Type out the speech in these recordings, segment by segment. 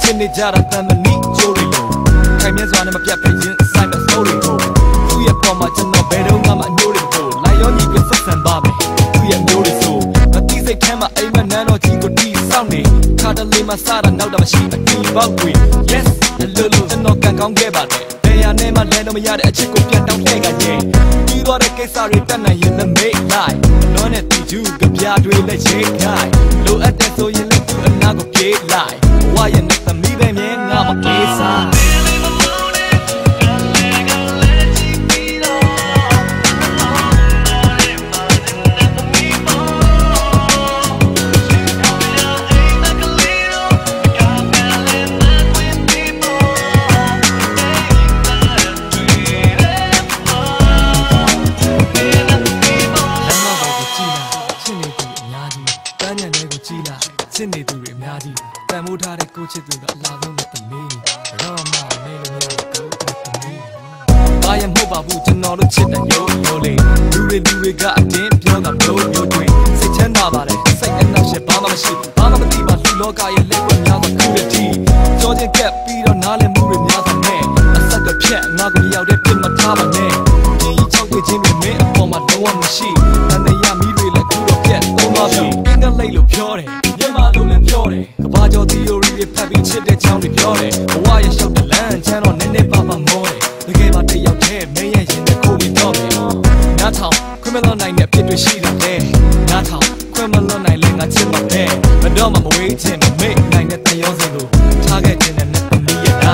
ချင်းနေကြတာတန်မနီကျိုးတွေလို့ခိုင်မြဲစွာနဲ့မပြတ်ဖက်ရင်ဆိုင်မစိုးတွေလို့သူ့ရဲ့ပေါ်မှာကျွန်တော်ဘယ်တော့မှမအညိုးတွေလို့လိုက်ရောညီကဆက်ဆံပါမယ်သူ့ရဲ့မျိုးတွေဆိုမတိစိတ်ထဲမှာအိမ်မနန်းတော့ကြီးကိုတီးဆောင်နေခါတလေမှစားတာနောက်တော့မရှိအတီးပေါက်တွေ yes အလိုလိုကျွန်တော်ကန်ကောင်းခဲ့ပါတယ်တရားနဲ့မှလဲတော့မရတဲ့အချစ်ကိုပြန်တောင်းလှည့်ခဲ့ရင်ပြီးသွားတဲ့ကိစ္စတွေတက်နိုင်ရင်လည်း make life နော်နဲ့တီကျူကပြားတွေလည်းရေးခိုင်းလိုအပ်တဲ့ဆိုရင်လည်းသူ့အနာကိုပြေးလိုက်ဘဝရဲ့နဲ့သမီးပဲမြင်ငါမပြေးစားချင်းနေသူတွေအများကြီးတန်မိုးထားတဲ့ကိုချစ်သူကအလားဆုံးနဲ့သမီးတော့မှမေးလို့မရတဲ့ကိုသမီးဘာရမဟုတ်ပါဘူးကျွန်တော်တို့ချစ်တဲ့ရိုးရိုးလေးလူတွေကအတင်းပြောတာမျိုးတွေစိတ်ချမ်းသာပါတယ်စိတ်အနှောက်ရှက်ဘာမှမရှိဘူးဘာမှမသိပါလူလောကရဲ့လက်ွက်များသောခုတစ်တီကြောချင်းကပ်ပြီးတော့နားလည်မှုတွေများစွာနဲ့အဆက်တစ်ဖြတ်ငါကိုမရောက်တဲ့ပြစ်မထားပါနဲ့ကြီးချောက်တွေ့ခြင်းတွေမင်းအပေါ်မှာလုံးဝမရှိတန်တရားမီးတွေလည်းခုတော့ပြတ်သုံးပါပြီအင်္ဂလိပ်လို့ပြောတယ်မြန်မာလိုလည်းပြောတယ်ကဘာကျော် theory တွေဖတ်ပြီးချစ်တဲ့ချောင်းတွေပြောတယ်ဘဝရဲ့ရှောက်တဲ့လမ်းချမ်းတော့နည်းနည်းပါပါမောတယ်တကယ်ပါတယောက်တည်းမင်းရဲ့ရင်နဲ့ခိုးပြီးတော့မယ်နားထောင်ခွင့်မလွန်နိုင်တဲ့အဖြစ်တွေရှိတယ်လေနားထောင်ခွင့်မလွန်နိုင်လဲငါချစ်မှာပဲမတော့မှမဝေးခြင်းမမေ့နိုင်တဲ့တယောက်စင်ကိုထားခဲ့ခြင်းနဲ့သမီးရဲ့နာ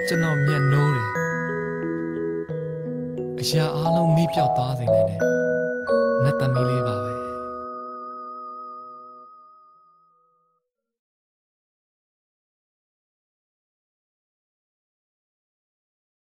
ကျွန်တော်မျက်နှိုးတယ်အရာအားလုံးမိပြောက်သွားစေနိုင်တယ်နတ်သမီးလေးပါပဲ